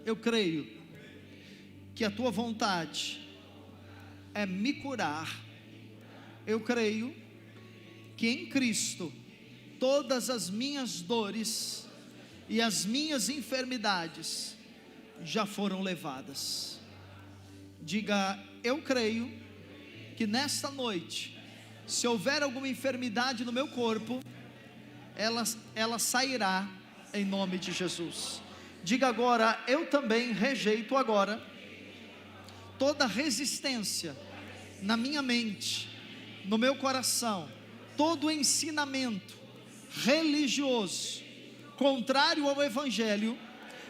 eu creio que a tua vontade é me curar. Eu creio que em Cristo todas as minhas dores e as minhas enfermidades já foram levadas. Diga: eu creio que nesta noite, se houver alguma enfermidade no meu corpo, ela sairá em nome de Jesus. Diga agora: eu também rejeito agora toda resistência na minha mente, no meu coração, todo ensinamento religioso contrário ao Evangelho,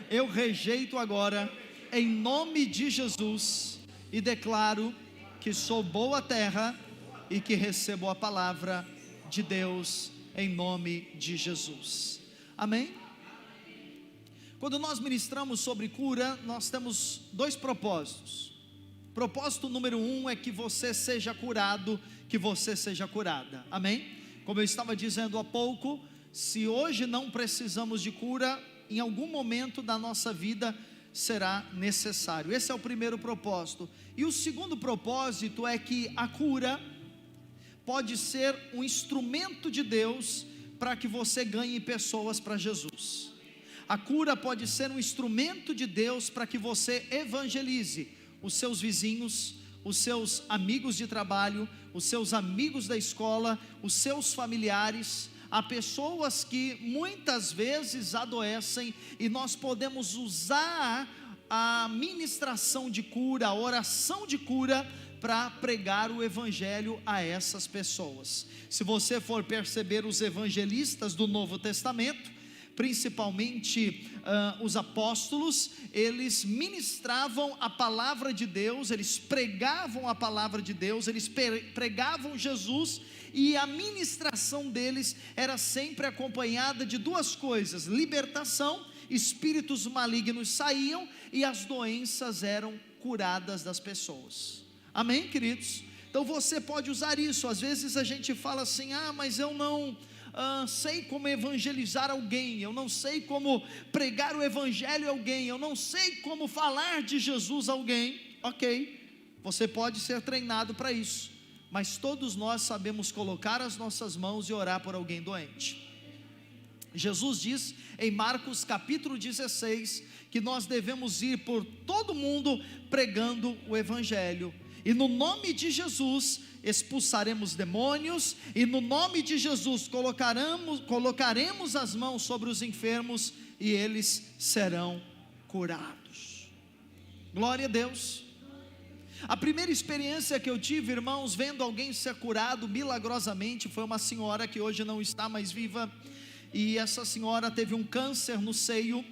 eu rejeito agora em nome de Jesus, e declaro que sou boa terra e que recebo a palavra de Deus em nome de Jesus. Amém? Quando nós ministramos sobre cura, nós temos dois propósitos. Propósito número 1 é que você seja curado, que você seja curada. Amém? Como eu estava dizendo há pouco, se hoje não precisamos de cura, em algum momento da nossa vida será necessário. Esse é o primeiro propósito. E o segundo propósito é que a cura pode ser um instrumento de Deus para que você ganhe pessoas para Jesus. A cura pode ser um instrumento de Deus para que você evangelize os seus vizinhos, os seus amigos de trabalho, os seus amigos da escola, os seus familiares. Há pessoas que muitas vezes adoecem, e nós podemos usar a ministração de cura, a oração de cura, para pregar o evangelho a essas pessoas. Se você for perceber os evangelistas do Novo Testamento, principalmente os apóstolos, eles ministravam a palavra de Deus, eles pregavam a palavra de Deus, eles pregavam Jesus, e a ministração deles era sempre acompanhada de duas coisas: libertação, espíritos malignos saíam e as doenças eram curadas das pessoas. Amém, queridos? Então você pode usar isso. Às vezes a gente fala assim: mas eu não sei como evangelizar alguém, eu não sei como pregar o evangelho a alguém, eu não sei como falar de Jesus a alguém. Ok, você pode ser treinado para isso, mas todos nós sabemos colocar as nossas mãos e orar por alguém doente. Jesus diz em Marcos capítulo 16, que nós devemos ir por todo mundo pregando o evangelho, e no nome de Jesus expulsaremos demônios, e no nome de Jesus colocaremos as mãos sobre os enfermos, e eles serão curados. Glória a Deus. A primeira experiência que eu tive, irmãos, vendo alguém ser curado milagrosamente, foi uma senhora que hoje não está mais viva, e essa senhora teve um câncer no seio,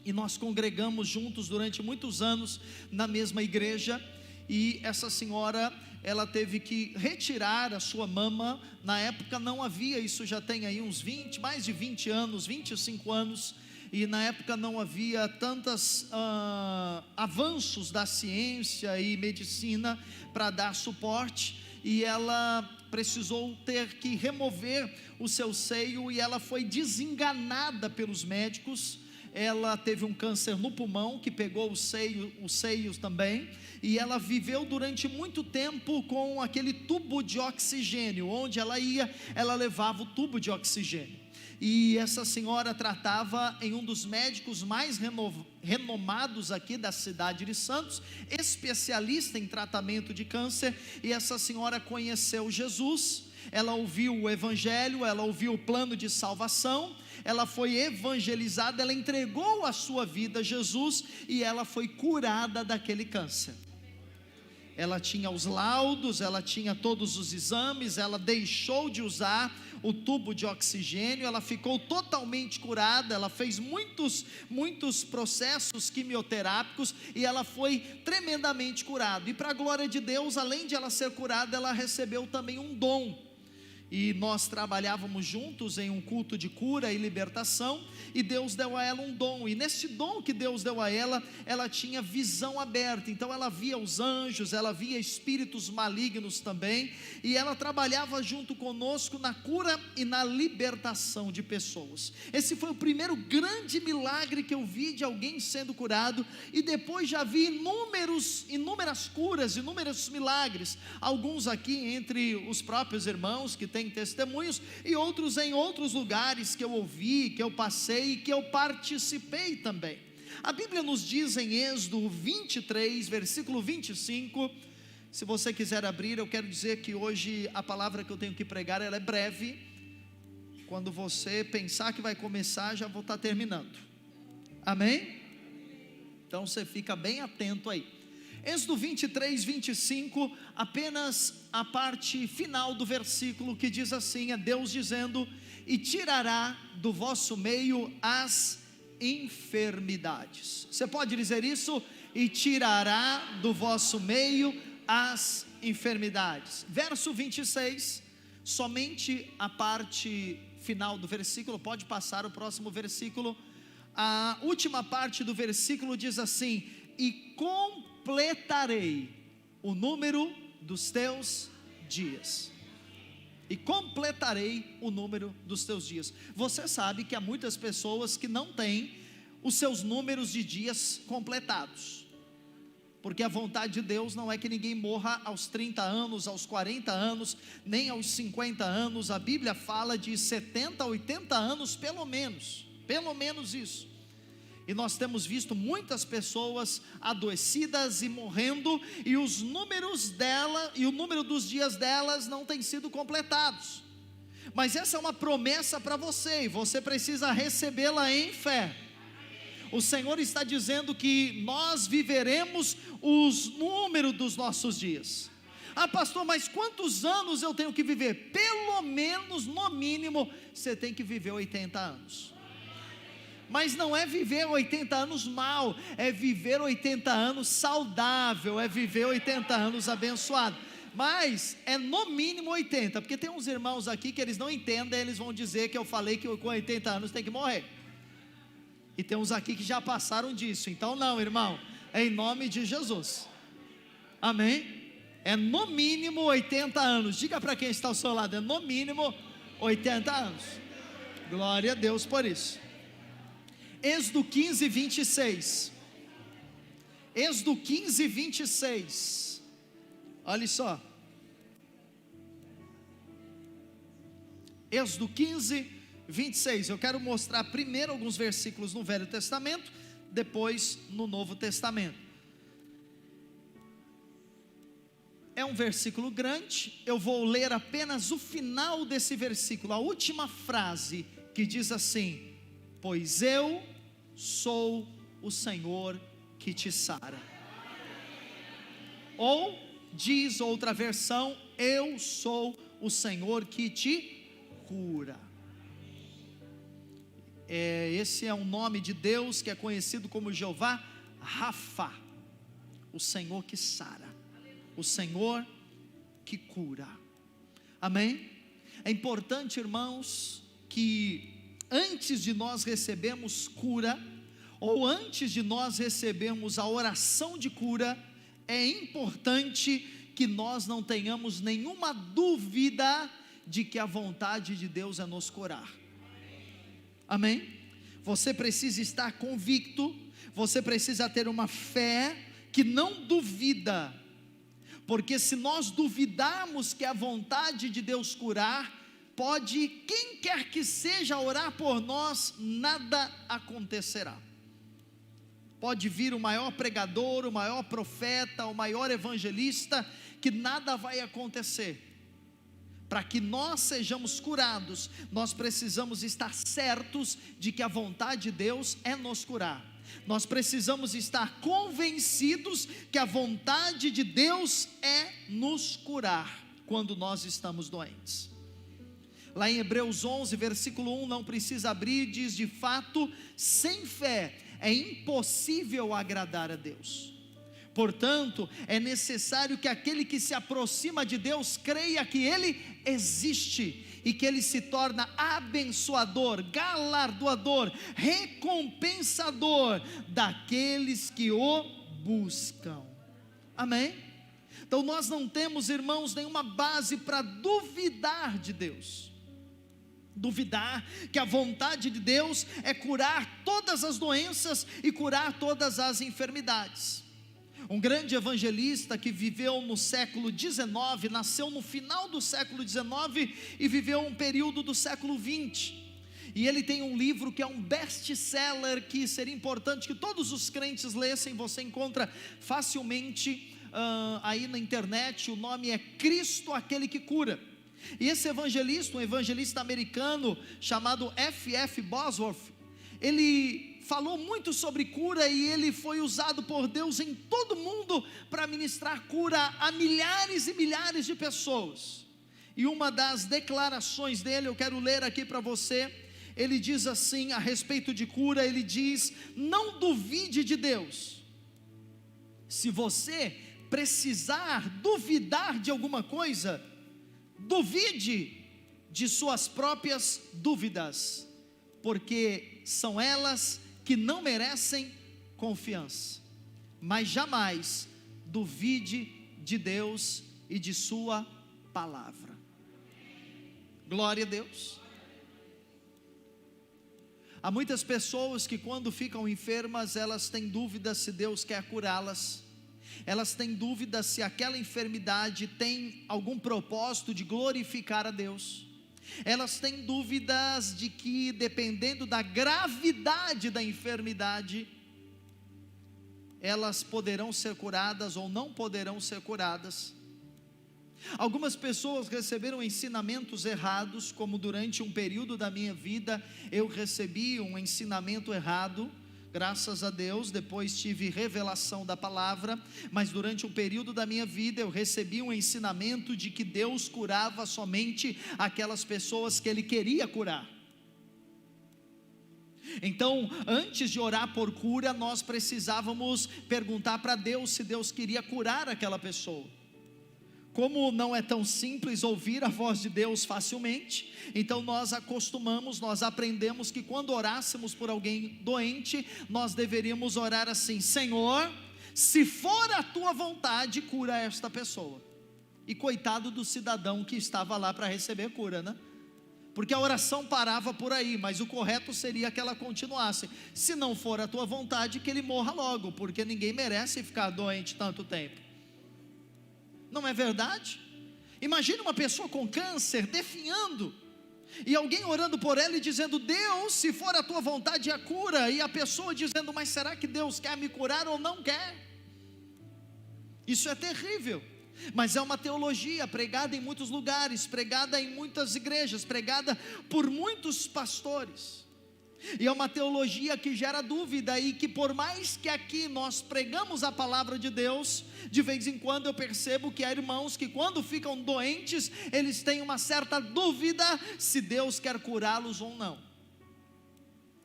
e nós congregamos juntos durante muitos anos na mesma igreja. E essa senhora, ela teve que retirar a sua mama. Na época não havia, isso já tem aí uns mais de 20 anos, 25 anos, e na época não havia tantos avanços da ciência e medicina para dar suporte, e ela precisou ter que remover o seu seio, e ela foi desenganada pelos médicos. Ela teve um câncer no pulmão que pegou os seios também, e ela viveu durante muito tempo com aquele tubo de oxigênio. Onde ela ia, ela levava o tubo de oxigênio, e essa senhora tratava em um dos médicos mais renomados aqui da cidade de Santos, especialista em tratamento de câncer. E essa senhora conheceu Jesus, ela ouviu o evangelho, ela ouviu o plano de salvação, ela foi evangelizada, ela entregou a sua vida a Jesus, e ela foi curada daquele câncer. Ela tinha os laudos, ela tinha todos os exames, ela deixou de usar o tubo de oxigênio, ela ficou totalmente curada, ela fez muitos processos quimioterápicos, e ela foi tremendamente curada. E para a glória de Deus, além de ela ser curada, ela recebeu também um dom. e nós trabalhávamos juntos em um culto de cura e libertação, e Deus deu a ela um dom, e nesse dom que Deus deu a ela, ela tinha visão aberta, então ela via os anjos, ela via espíritos malignos também, e ela trabalhava junto conosco na cura e na libertação de pessoas. Esse foi o primeiro grande milagre que eu vi de alguém sendo curado, e depois já vi inúmeras curas, inúmeros milagres, alguns aqui entre os próprios irmãos que têm testemunhos, e outros em outros lugares que eu ouvi, que eu passei e que eu participei também. A Bíblia nos diz em Êxodo 23, versículo 25, se você quiser abrir, eu quero dizer que hoje a palavra que eu tenho que pregar, ela é breve, quando você pensar que vai começar, já vou estar terminando, amém? Então você fica bem atento aí. Êxodo 23, 25, apenas a parte final do versículo que diz assim, é Deus dizendo: e tirará do vosso meio as enfermidades. Você pode dizer isso? E tirará do vosso meio as enfermidades. Verso 26, somente a parte final do versículo, pode passar o próximo versículo. A última parte do versículo diz assim: e completarei o número dos teus dias. E completarei o número dos teus dias. Você sabe que há muitas pessoas que não têm os seus números de dias completados, porque a vontade de Deus não é que ninguém morra aos 30 anos, aos 40 anos, nem aos 50 anos. A Bíblia fala de 70, 80 anos pelo menos isso. E nós temos visto muitas pessoas adoecidas e morrendo, e os números dela e o número dos dias delas não têm sido completados. Mas essa é uma promessa para você, e você precisa recebê-la em fé. O Senhor está dizendo que nós viveremos os números dos nossos dias. Ah, pastor, mas quantos anos eu tenho que viver? Pelo menos, no mínimo, você tem que viver 80 anos. Mas não é viver 80 anos mal, é viver 80 anos saudável, é viver 80 anos abençoado. Mas é no mínimo 80, porque tem uns irmãos aqui que eles não entendem, eles vão dizer que eu falei que com 80 anos tem que morrer. E tem uns aqui que já passaram disso, então não, irmão, é em nome de Jesus, amém? É no mínimo 80 anos, diga para quem está ao seu lado, é no mínimo 80 anos, glória a Deus por isso. Êxodo 15, 26, Êxodo 15, 26, olha só, Êxodo 15, 26, eu quero mostrar primeiro alguns versículos no Velho Testamento, depois no Novo Testamento. É um versículo grande, eu vou ler apenas o final desse versículo, a última frase que diz assim: pois eu sou o Senhor que te sara. Ou diz outra versão: eu sou o Senhor que te cura. Esse é um nome de Deus que é conhecido como Jeová Rafa, o Senhor que sara, o Senhor que cura, amém? É importante, irmãos, que antes de nós recebermos cura, ou antes de nós recebermos a oração de cura, é importante que nós não tenhamos nenhuma dúvida de que a vontade de Deus é nos curar, amém? Você precisa estar convicto, você precisa ter uma fé que não duvida, porque se nós duvidarmos que a vontade de Deus curar, pode, quem quer que seja, orar por nós, nada acontecerá. Pode vir o maior pregador, o maior profeta, o maior evangelista, que nada vai acontecer. Para que nós sejamos curados, nós precisamos estar certos de que a vontade de Deus é nos curar. Nós precisamos estar convencidos que a vontade de Deus é nos curar quando nós estamos doentes. Lá em Hebreus 11, versículo 1, não precisa abrir, diz: de fato, sem fé é impossível agradar a Deus, Portanto, é necessário que aquele que se aproxima de Deus creia que Ele existe e que Ele se torna abençoador, galardoador, recompensador daqueles que o buscam. Amém? Então nós não temos, irmãos, nenhuma base para duvidar de Deus. Duvidar que a vontade de Deus é curar todas as doenças e curar todas as enfermidades. Um grande evangelista que viveu no século XIX, nasceu no final do século XIX e viveu um período do século XX. E ele tem um livro que é um best-seller, que seria importante que todos os crentes lessem. Você encontra facilmente aí na internet. O nome é Cristo, aquele que cura. E esse evangelista, um evangelista americano chamado F.F. Bosworth, ele falou muito sobre cura e ele foi usado por Deus em todo o mundo para ministrar cura a milhares e milhares de pessoas. E uma das declarações dele, eu quero ler aqui para você. Ele diz assim a respeito de cura, ele diz: não duvide de Deus. Se você precisar duvidar de alguma coisa, duvide de suas próprias dúvidas, porque são elas que não merecem confiança. Mas jamais duvide de Deus e de sua palavra. Glória a Deus. Há muitas pessoas que quando ficam enfermas, elas têm dúvidas se Deus quer curá-las. Elas têm dúvida se aquela enfermidade tem algum propósito de glorificar a Deus. Elas têm dúvidas de que, dependendo da gravidade da enfermidade, elas poderão ser curadas ou não poderão ser curadas. Algumas pessoas receberam ensinamentos errados, como durante um período da minha vida eu recebi um ensinamento errado. Graças a Deus, depois tive revelação da palavra, mas durante um período da minha vida eu recebi um ensinamento de que Deus curava somente aquelas pessoas que Ele queria curar. Então, antes de orar por cura, nós precisávamos perguntar para Deus se Deus queria curar aquela pessoa. Como não é tão simples ouvir a voz de Deus facilmente, então nós aprendemos que quando orássemos por alguém doente, nós deveríamos orar assim: Senhor, se for a tua vontade, cura esta pessoa. E coitado do cidadão que estava lá para receber cura, né? Porque a oração parava por aí, mas o correto seria que ela continuasse. Se não for a tua vontade, que ele morra logo, porque ninguém merece ficar doente tanto tempo. Não é verdade? Imagina uma pessoa com câncer, definhando, e alguém orando por ela e dizendo: Deus, se for a tua vontade, a cura. E a pessoa dizendo: mas será que Deus quer me curar ou não quer? Isso é terrível. Mas é uma teologia pregada em muitos lugares, pregada em muitas igrejas, pregada por muitos pastores. E é uma teologia que gera dúvida, e que por mais que aqui nós pregamos a palavra de Deus, de vez em quando eu percebo que há irmãos que quando ficam doentes, eles têm uma certa dúvida se Deus quer curá-los ou não.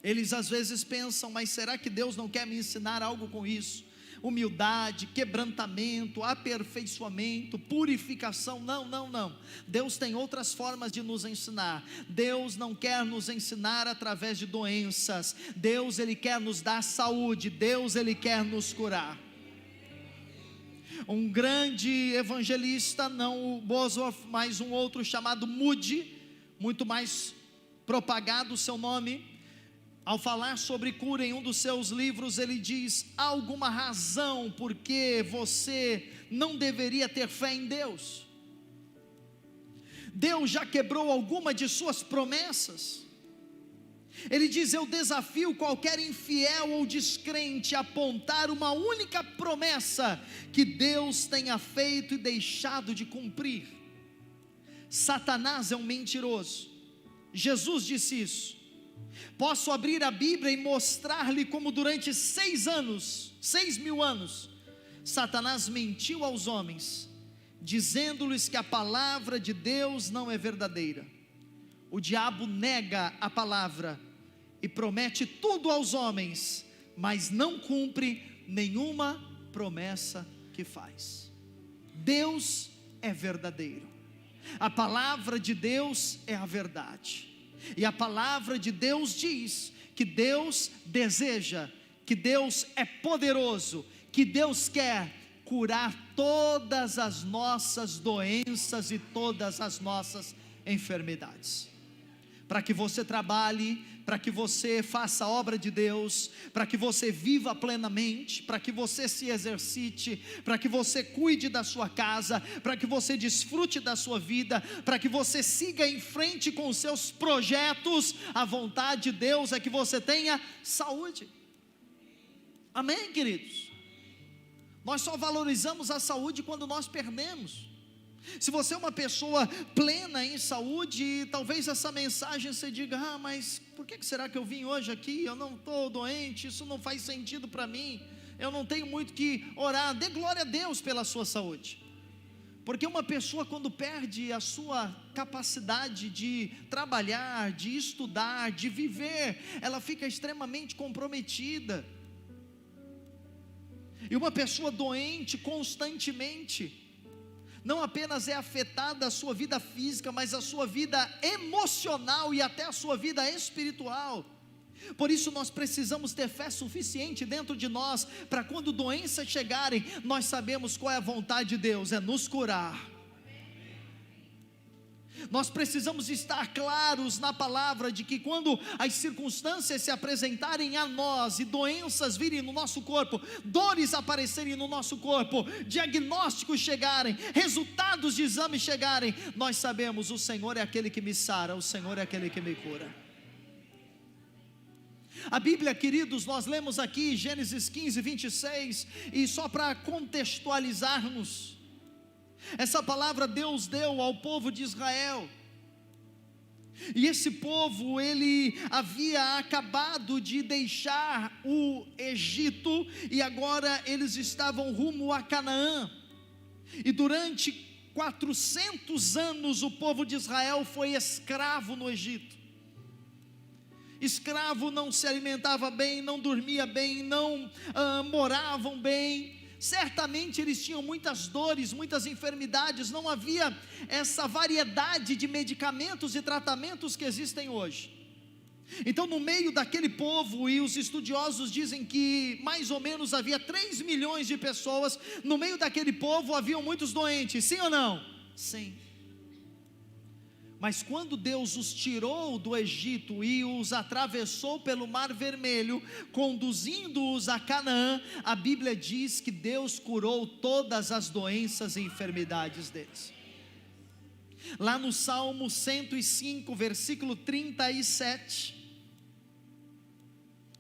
Eles às vezes pensam: mas será que Deus não quer me ensinar algo com isso? Humildade, quebrantamento, aperfeiçoamento, purificação. Não. Deus tem outras formas de nos ensinar. Deus não quer nos ensinar através de doenças. Deus, Ele quer nos dar saúde. Deus, Ele quer nos curar. Um grande evangelista, não o Bosworth, mas um outro chamado Moody, muito mais propagado o seu nome, ao falar sobre cura em um dos seus livros, ele diz: há alguma razão porque você não deveria ter fé em Deus? Deus já quebrou alguma de suas promessas? Ele diz: eu desafio qualquer infiel ou descrente a apontar uma única promessa que Deus tenha feito e deixado de cumprir. Satanás é um mentiroso. Jesus disse isso. Posso abrir a Bíblia e mostrar-lhe como durante 6.000 anos, Satanás mentiu aos homens, dizendo-lhes que a palavra de Deus não é verdadeira. O diabo nega a palavra e promete tudo aos homens, mas não cumpre nenhuma promessa que faz. Deus é verdadeiro, a palavra de Deus é a verdade, e a palavra de Deus diz que Deus deseja, que Deus é poderoso, que Deus quer curar todas as nossas doenças e todas as nossas enfermidades. Para que você trabalhe, para que você faça a obra de Deus, para que você viva plenamente, para que você se exercite, para que você cuide da sua casa, para que você desfrute da sua vida, para que você siga em frente com os seus projetos, a vontade de Deus é que você tenha saúde. Amém, queridos? Nós só valorizamos a saúde quando nós perdemos. Se você é uma pessoa plena em saúde, talvez essa mensagem você diga: mas por que será que eu vim hoje aqui? Eu não estou doente, isso não faz sentido para mim, eu não tenho muito que orar. Dê glória a Deus pela sua saúde, porque uma pessoa, quando perde a sua capacidade de trabalhar, de estudar, de viver, ela fica extremamente comprometida. E uma pessoa doente constantemente, não apenas é afetada a sua vida física, mas a sua vida emocional e até a sua vida espiritual. Por isso nós precisamos ter fé suficiente dentro de nós, para quando doenças chegarem, nós sabemos qual é a vontade de Deus, é nos curar. Nós precisamos estar claros na palavra de que quando as circunstâncias se apresentarem a nós e doenças virem no nosso corpo, dores aparecerem no nosso corpo, diagnósticos chegarem, resultados de exames chegarem, nós sabemos: o Senhor é aquele que me sara, o Senhor é aquele que me cura. A Bíblia, queridos, nós lemos aqui Gênesis 15, 26, e só para contextualizarmos, essa palavra Deus deu ao povo de Israel, e esse povo, ele havia acabado de deixar o Egito, e agora eles estavam rumo a Canaã, e durante 400 anos o povo de Israel foi escravo no Egito. Escravo, não se alimentava bem, não dormia bem, não moravam bem. Certamente eles tinham muitas dores, muitas enfermidades, não havia essa variedade de medicamentos e tratamentos que existem hoje. Então, no meio daquele povo, e os estudiosos dizem que mais ou menos havia 3 milhões de pessoas, no meio daquele povo haviam muitos doentes, sim ou não? Sim. Mas quando Deus os tirou do Egito e os atravessou pelo Mar Vermelho, conduzindo-os a Canaã, a Bíblia diz que Deus curou todas as doenças e enfermidades deles. Lá no Salmo 105, versículo 37,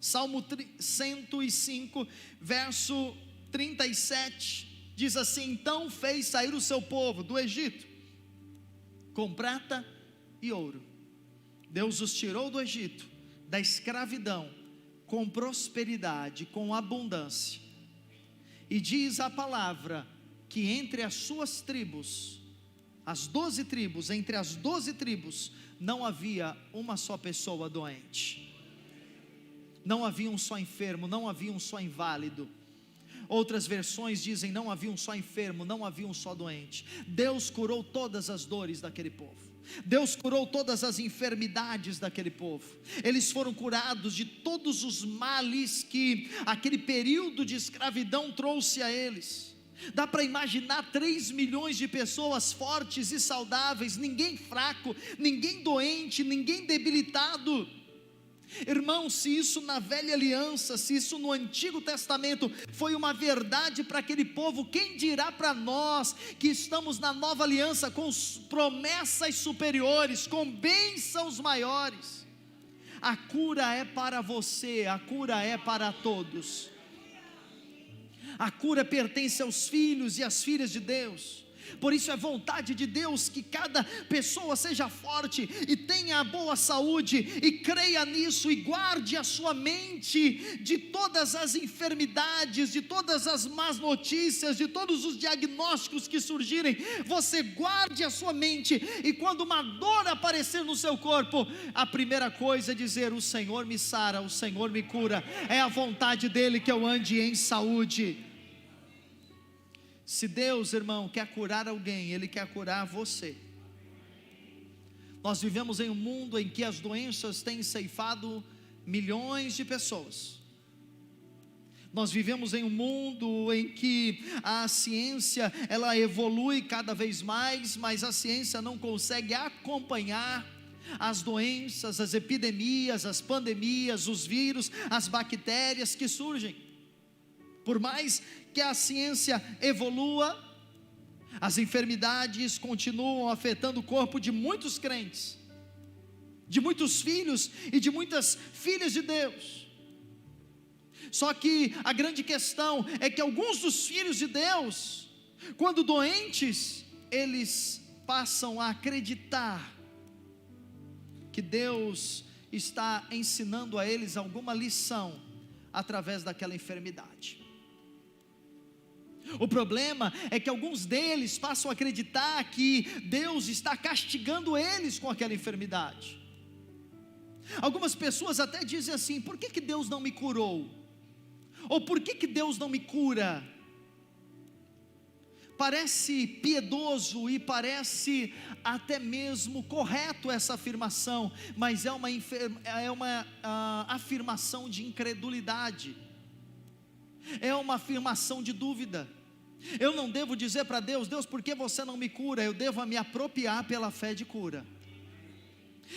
Salmo 105, verso 37, diz assim: então fez sair o seu povo do Egito com prata e ouro. Deus os tirou do Egito, da escravidão, com prosperidade, com abundância. E diz a palavra que entre as suas tribos, as 12 tribos, entre as 12 tribos, não havia uma só pessoa doente, não havia um só enfermo, não havia um só inválido. Outras versões dizem: não havia um só enfermo, não havia um só doente. Deus curou todas as dores daquele povo, Deus curou todas as enfermidades daquele povo. Eles foram curados de todos os males que aquele período de escravidão trouxe a eles. Dá para imaginar 3 milhões de pessoas fortes e saudáveis, ninguém fraco, ninguém doente, ninguém debilitado. Irmãos, se isso na velha aliança, se isso no Antigo Testamento foi uma verdade para aquele povo, quem dirá para nós que estamos na nova aliança com promessas superiores, com bênçãos maiores? A cura é para você, a cura é para todos. A cura pertence aos filhos e às filhas de Deus. Por isso é vontade de Deus que cada pessoa seja forte e tenha boa saúde, e creia nisso, e guarde a sua mente de todas as enfermidades, de todas as más notícias, de todos os diagnósticos que surgirem. Você guarde a sua mente, e quando uma dor aparecer no seu corpo, a primeira coisa é dizer: o Senhor me sara, o Senhor me cura, é a vontade dEle que eu ande em saúde. Se Deus, irmão, quer curar alguém, Ele quer curar você. Nós vivemos em um mundo em que as doenças têm ceifado milhões de pessoas. Nós vivemos em um mundo em que a ciência, ela evolui cada vez mais, mas a ciência não consegue acompanhar as doenças, as epidemias, as pandemias, os vírus, as bactérias que surgem. Por mais que a ciência evolua, as enfermidades continuam afetando o corpo de muitos crentes, de muitos filhos e de muitas filhas de Deus. Só que a grande questão é que alguns dos filhos de Deus, quando doentes, eles passam a acreditar que Deus está ensinando a eles alguma lição através daquela enfermidade. O problema é que alguns deles passam a acreditar que Deus está castigando eles com aquela enfermidade. Algumas pessoas até dizem assim: por que Deus não me curou? Ou por que Deus não me cura? Parece piedoso e parece até mesmo correto essa afirmação, mas é uma afirmação de incredulidade, é uma afirmação de dúvida. Eu não devo dizer para Deus: Deus, por que você não me cura? Eu devo me apropriar pela fé de cura.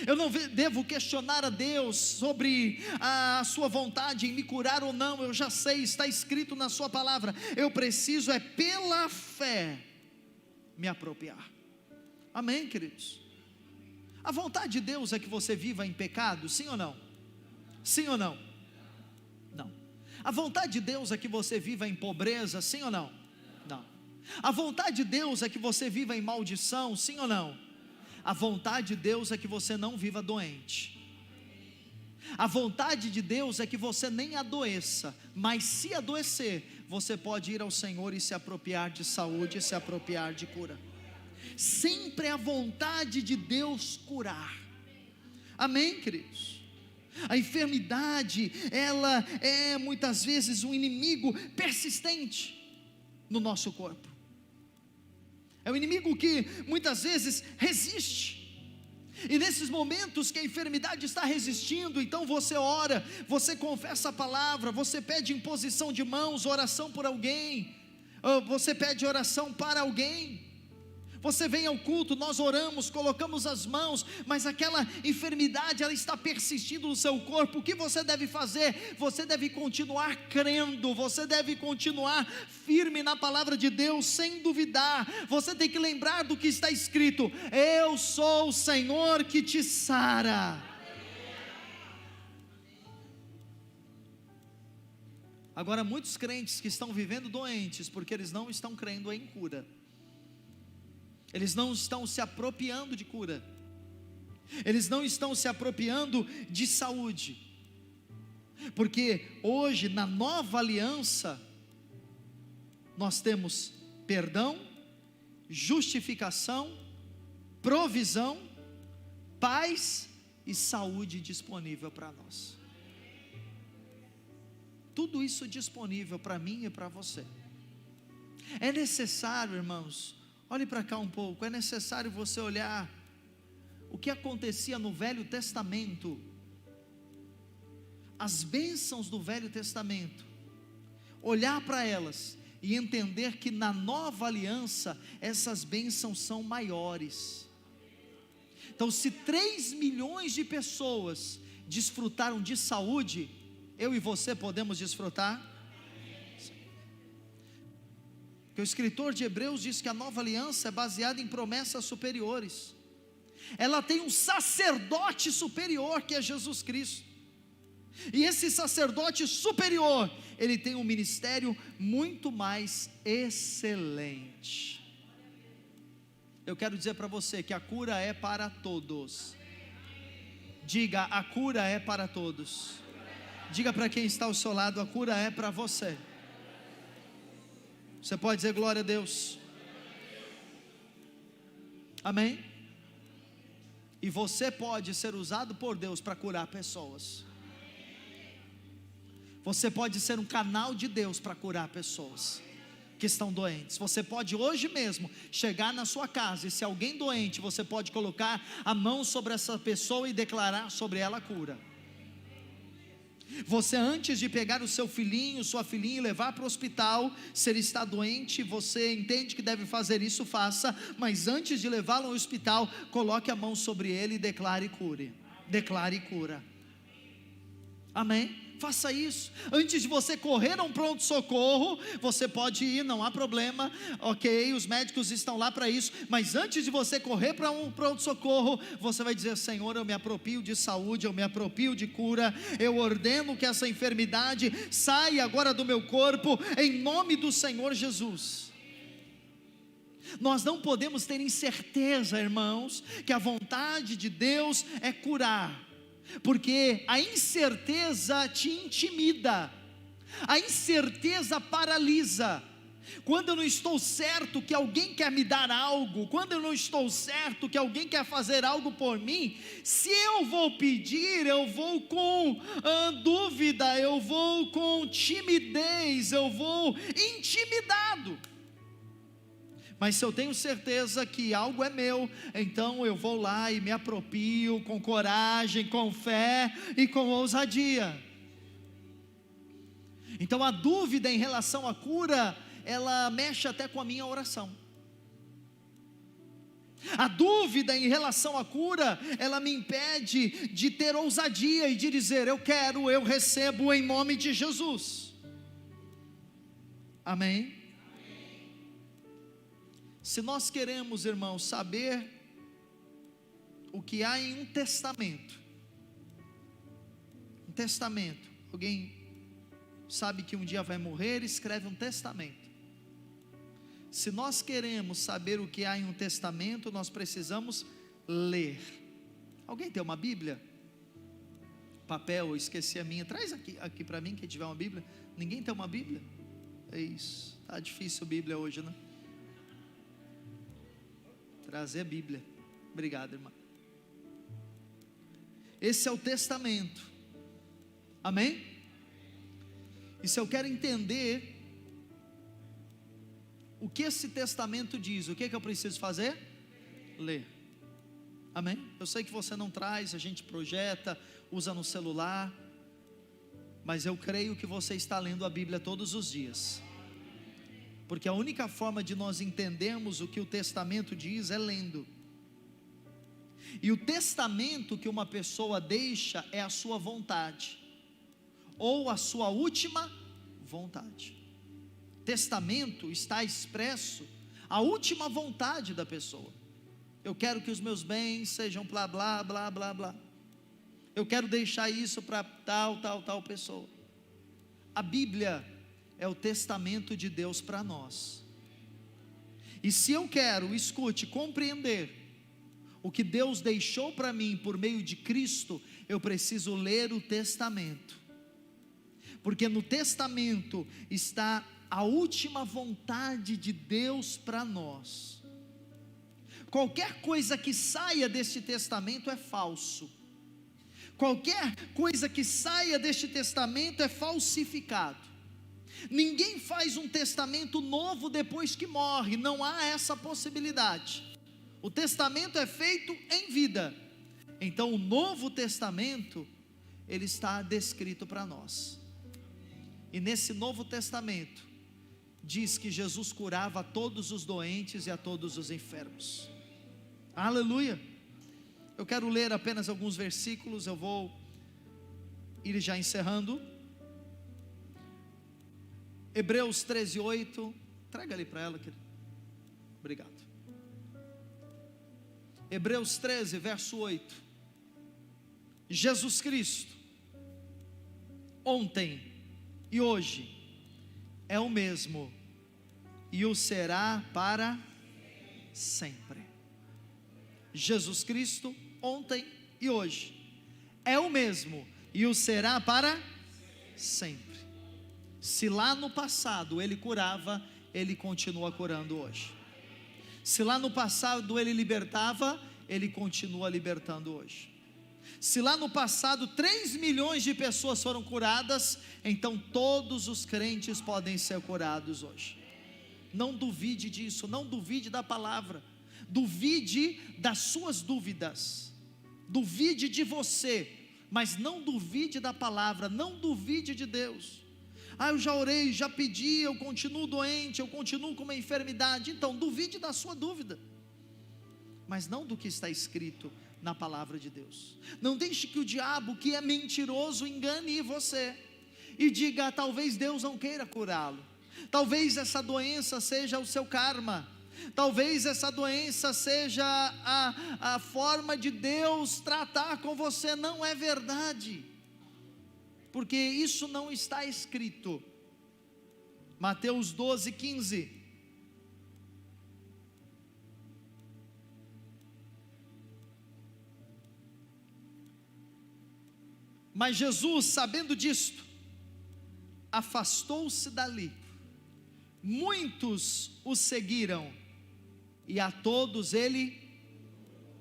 Eu não devo questionar a Deus sobre a sua vontade em me curar ou não. Eu já sei, está escrito na sua palavra. Eu preciso pela fé me apropriar. Amém, queridos? A vontade de Deus é que você viva em pecado, sim ou não? Sim ou não? Não. A vontade de Deus é que você viva em pobreza, sim ou não? Não. A vontade de Deus é que você viva em maldição, sim ou não? A vontade de Deus é que você não viva doente. A vontade de Deus é que você nem adoeça, mas se adoecer, você pode ir ao Senhor e se apropriar de saúde, e se apropriar de cura. Sempre é a vontade de Deus curar. Amém, queridos? A enfermidade, ela é muitas vezes um inimigo persistente no nosso corpo. É um inimigo que muitas vezes resiste, e nesses momentos que a enfermidade está resistindo, então você ora, você confessa a palavra, você pede imposição de mãos, oração por alguém, você pede oração para alguém, você vem ao culto, nós oramos, colocamos as mãos, mas aquela enfermidade, ela está persistindo no seu corpo. O que você deve fazer? Você deve continuar crendo, você deve continuar firme na palavra de Deus, sem duvidar. Você tem que lembrar do que está escrito: eu sou o Senhor que te sara. Agora, muitos crentes que estão vivendo doentes, porque eles não estão crendo em cura, eles não estão se apropriando de cura, eles não estão se apropriando de saúde, porque hoje na nova aliança, nós temos perdão, justificação, provisão, paz e saúde disponível para nós. Tudo isso disponível para mim e para você. É necessário, irmãos, olhe para cá um pouco, é necessário você olhar o que acontecia no Velho Testamento, as bênçãos do Velho Testamento, olhar para elas e entender que na nova aliança, essas bênçãos são maiores. Então, se 3 milhões de pessoas desfrutaram de saúde, eu e você podemos desfrutar? Porque o escritor de Hebreus diz que a nova aliança é baseada em promessas superiores. Ela tem um sacerdote superior, que é Jesus Cristo. E esse sacerdote superior, ele tem um ministério muito mais excelente. Eu quero dizer para você que a cura é para todos. Diga: a cura é para todos. Diga para quem está ao seu lado: a cura é para você. Você pode dizer glória a Deus? Amém? E você pode ser usado por Deus para curar pessoas. Você pode ser um canal de Deus para curar pessoas. que estão doentes. Você pode hoje mesmo chegar na sua casa, e se alguém doente, você pode colocar a mão sobre essa pessoa e declarar sobre ela a cura. Você, antes de pegar o seu filhinho, sua filhinha e levar para o hospital, se ele está doente, você entende que deve fazer isso, faça, mas antes de levá-lo ao hospital, coloque a mão sobre ele e declare cura. Amém? Faça isso. Antes de você correr a um pronto-socorro, você pode ir, não há problema, ok, os médicos estão lá para isso, mas antes de você correr para um pronto-socorro, você vai dizer: Senhor, eu me aproprio de saúde, eu me aproprio de cura, eu ordeno que essa enfermidade saia agora do meu corpo, em nome do Senhor Jesus. Nós não podemos ter incerteza, irmãos, que a vontade de Deus é curar, porque a incerteza te intimida, a incerteza paralisa. Quando eu não estou certo que alguém quer me dar algo, quando eu não estou certo que alguém quer fazer algo por mim, se eu vou pedir, eu vou com dúvida, eu vou com timidez, eu vou intimidado. Mas se eu tenho certeza que algo é meu, então eu vou lá e me aproprio com coragem, com fé e com ousadia. Então a dúvida em relação à cura, ela mexe até com a minha oração. A dúvida em relação à cura, ela me impede de ter ousadia e de dizer: eu quero, eu recebo em nome de Jesus. Amém? Se nós queremos, irmãos, saber o que há em um testamento, alguém sabe que um dia vai morrer, escreve um testamento. Se nós queremos saber o que há em um testamento, nós precisamos ler. Alguém tem uma Bíblia? Papel, eu esqueci a minha, traz aqui para mim, quem tiver uma Bíblia. Ninguém tem uma Bíblia? É isso, está difícil a Bíblia hoje, né? Trazer a Bíblia. Obrigado, irmão. Esse é o testamento. Amém? E se eu quero entender o que esse testamento diz, o que eu preciso fazer? Ler. Amém? Eu sei que você não traz, a gente projeta, usa no celular, mas eu creio que você está lendo a Bíblia todos os dias, porque a única forma de nós entendermos o que o testamento diz é lendo. E o testamento que uma pessoa deixa é a sua vontade, ou a sua última vontade. Testamento está expresso a última vontade da pessoa. Eu quero que os meus bens sejam blá blá blá blá blá. Eu quero deixar isso para tal pessoa. A Bíblia é o testamento de Deus para nós. E se eu quero, escute, compreender o que Deus deixou para mim por meio de Cristo, eu preciso ler o testamento, porque no testamento está a última vontade de Deus para nós. Qualquer coisa que saia deste testamento é falso. Qualquer coisa que saia deste testamento é falsificado. Ninguém faz um testamento novo depois que morre, não há essa possibilidade. O testamento é feito em vida. Então o Novo Testamento, ele está descrito para nós. E nesse Novo Testamento diz que Jesus curava a todos os doentes e a todos os enfermos. Aleluia. Eu quero ler apenas alguns versículos, eu vou ir já encerrando. Hebreus 13:8, traga ali para ela, querido. Obrigado. Hebreus 13, verso 8. Jesus Cristo, ontem e hoje, é o mesmo, e o será para sempre. Jesus Cristo, ontem e hoje, é o mesmo, e o será para sempre. Se lá no passado Ele curava, Ele continua curando hoje. Se lá no passado Ele libertava, Ele continua libertando hoje. Se lá no passado 3 milhões de pessoas foram curadas, então todos os crentes podem ser curados hoje. Não duvide disso, não duvide da palavra, duvide das suas dúvidas, duvide de você, mas não duvide da palavra, não duvide de Deus. Eu já orei, já pedi, eu continuo doente, eu continuo com uma enfermidade. Então duvide da sua dúvida, mas não do que está escrito na palavra de Deus. Não deixe que o diabo, que é mentiroso, engane você e diga: talvez Deus não queira curá-lo, talvez essa doença seja o seu karma, talvez essa doença seja a forma de Deus tratar com você. Não é verdade, porque isso não está escrito. Mateus 12:15. Mas Jesus, sabendo disto, afastou-se dali. Muitos o seguiram, e a todos ele,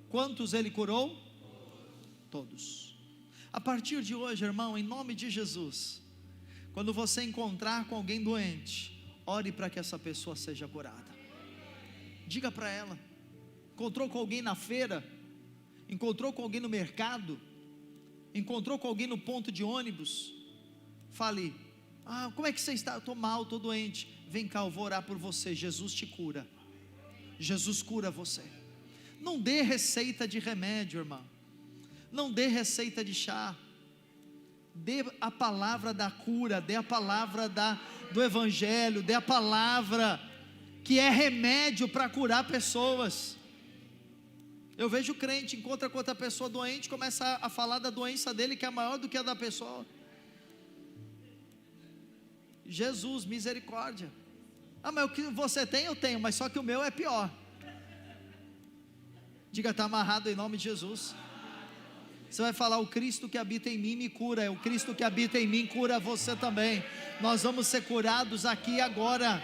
quantos ele curou? Todos. A partir de hoje, irmão, em nome de Jesus, quando você encontrar com alguém doente, ore para que essa pessoa seja curada. Diga para ela. Encontrou com alguém na feira, encontrou com alguém no mercado, encontrou com alguém no ponto de ônibus, fale: como é que você está? Eu estou mal, estou doente. Vem cá, eu vou orar por você. Jesus te cura, Jesus cura você. Não dê receita de remédio, irmão, não dê receita de chá, dê a palavra da cura, dê a palavra do evangelho, dê a palavra que é remédio para curar pessoas. Eu vejo crente, encontra com outra pessoa doente, começa a falar da doença dele, que é maior do que a da pessoa. Jesus, misericórdia. Mas o que você tem, eu tenho, mas só que o meu é pior. Diga: está amarrado em nome de Jesus. Você vai falar: o Cristo que habita em mim me cura. O Cristo que habita em mim cura você também. Nós vamos ser curados aqui agora.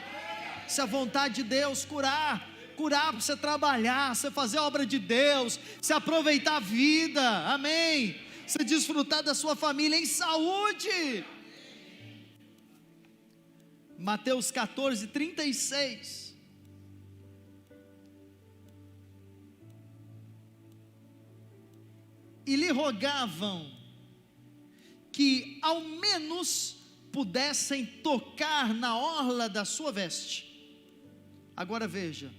Se a vontade de Deus curar para você trabalhar, você fazer a obra de Deus, você aproveitar a vida, amém, você desfrutar da sua família em saúde. Mateus 14:36. E lhe rogavam que ao menos pudessem tocar na orla da sua veste. Agora veja,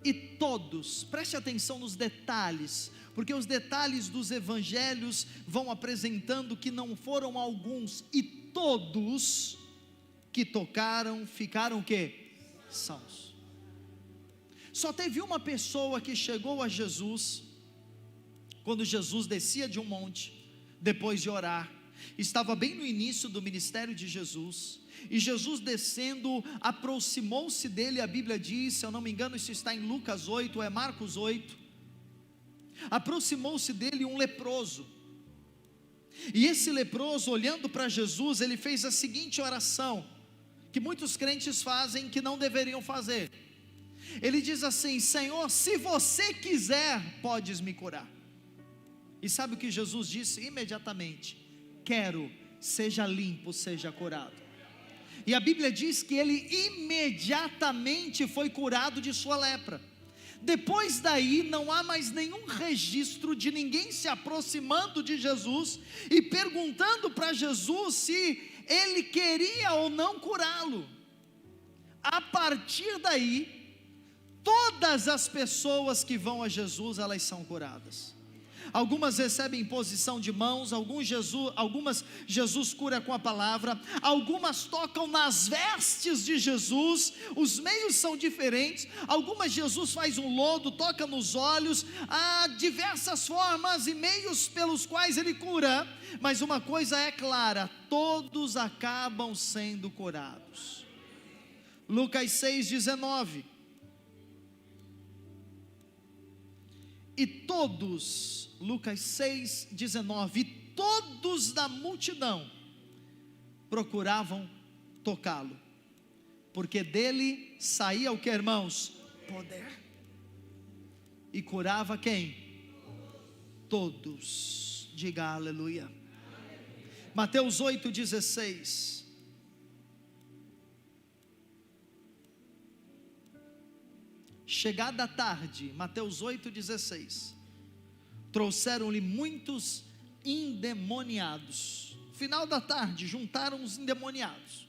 e todos, preste atenção nos detalhes, porque os detalhes dos evangelhos vão apresentando que não foram alguns, e todos que tocaram ficaram o quê? Sãos. Só teve uma pessoa que chegou a Jesus, quando Jesus descia de um monte, depois de orar, estava bem no início do ministério de Jesus, e Jesus descendo, aproximou-se dele, a Bíblia diz, se eu não me engano isso está em Lucas 8, ou é Marcos 8, aproximou-se dele um leproso, e esse leproso olhando para Jesus, ele fez a seguinte oração, que muitos crentes fazem, que não deveriam fazer. Ele diz assim: Senhor, se você quiser, podes me curar. E sabe o que Jesus disse imediatamente? Quero, seja limpo, seja curado. E a Bíblia diz que ele imediatamente foi curado de sua lepra. Depois daí não há mais nenhum registro de ninguém se aproximando de Jesus e perguntando para Jesus se ele queria ou não curá-lo. A partir daí, todas as pessoas que vão a Jesus, elas são curadas. Algumas recebem imposição de mãos, algumas Jesus cura com a palavra, algumas tocam nas vestes de Jesus, os meios são diferentes, algumas Jesus faz um lodo, toca nos olhos, há diversas formas e meios pelos quais ele cura, mas uma coisa é clara, todos acabam sendo curados. Lucas 6,19. E todos, Lucas 6,19, e todos da multidão procuravam tocá-lo, porque dele saía o que, irmãos? Poder. E curava quem? Todos. Diga aleluia. Mateus 8,16. Chegada a tarde, Mateus 8,16, trouxeram-lhe muitos endemoniados. Final da tarde, juntaram os endemoniados.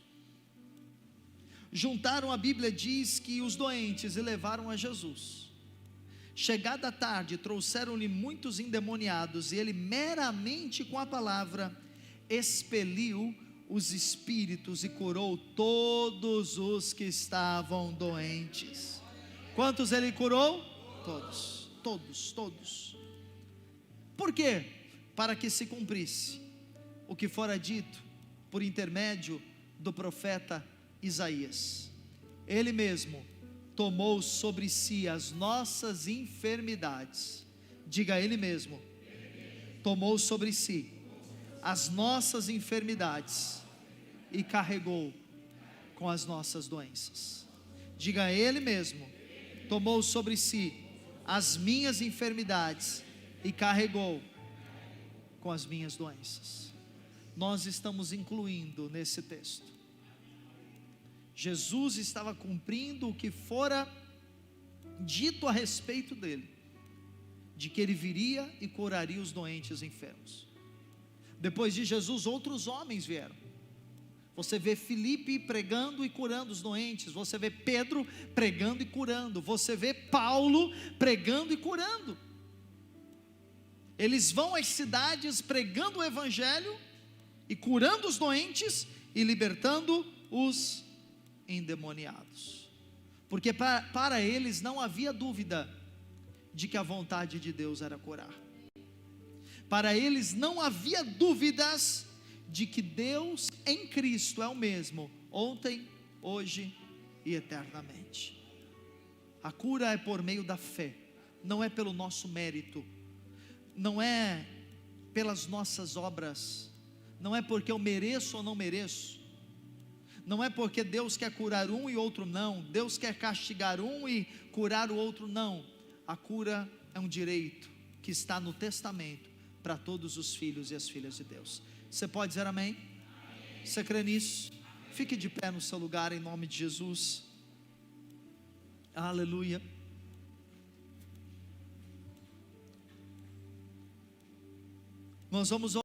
Juntaram, a Bíblia diz que os doentes, e levaram a Jesus. Chegada a tarde, trouxeram-lhe muitos endemoniados, e ele meramente com a palavra expeliu os espíritos e curou todos os que estavam doentes. Quantos ele curou? Todos. Por quê? Para que se cumprisse o que fora dito por intermédio do profeta Isaías. Ele mesmo tomou sobre si as nossas enfermidades. Diga, ele mesmo tomou sobre si as nossas enfermidades e carregou com as nossas doenças. Diga, ele mesmo tomou sobre si as minhas enfermidades e carregou com as minhas doenças. Nós estamos incluindo nesse texto, Jesus estava cumprindo o que fora dito a respeito dele, de que ele viria e curaria os doentes e enfermos. Depois de Jesus, outros homens vieram. Você vê Filipe pregando e curando os doentes, você vê Pedro pregando e curando, você vê Paulo pregando e curando. Eles vão às cidades pregando o evangelho e curando os doentes e libertando os endemoniados, porque para eles não havia dúvida de que a vontade de Deus era curar. Para eles não havia dúvidas de que Deus em Cristo é o mesmo, ontem, hoje e eternamente. A cura é por meio da fé, não é pelo nosso mérito, não é pelas nossas obras, não é porque eu mereço ou não mereço, não é porque Deus quer curar um e outro não, Deus quer castigar um e curar o outro não. A cura é um direito que está no testamento para todos os filhos e as filhas de Deus. Você pode dizer amém? Você crê nisso? Fique de pé no seu lugar em nome de Jesus. Aleluia. Nós vamos